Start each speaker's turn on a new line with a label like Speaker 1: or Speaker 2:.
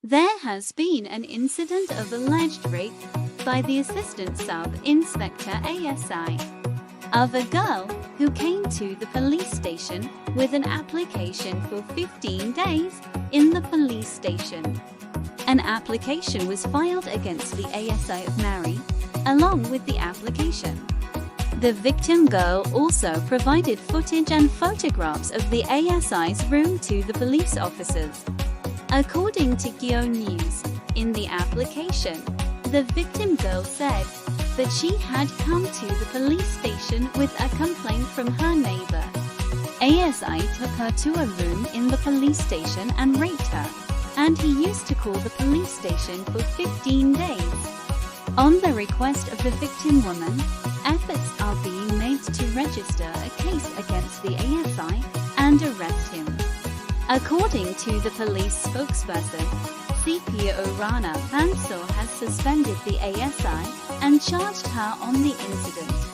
Speaker 1: There has been an incident of alleged rape by the assistant sub-inspector ASI of a girl who came to the police station with an application for 15 days in the police station. An application was filed against the ASI of Mary, along with the application. The victim girl also provided footage and photographs of the ASI's room to the police officers. According to Geo News, in the application, the victim girl said that she had come to the police station with a complaint from her neighbor. ASI took her to a room in the police station and raped her, and he used to call the police station for 15 days. On the request of the victim woman, efforts are being made to register a case against the ASI and arrest him. According to the police spokesperson, CPO Rana Pansor has suspended the ASI and charged her on the incident.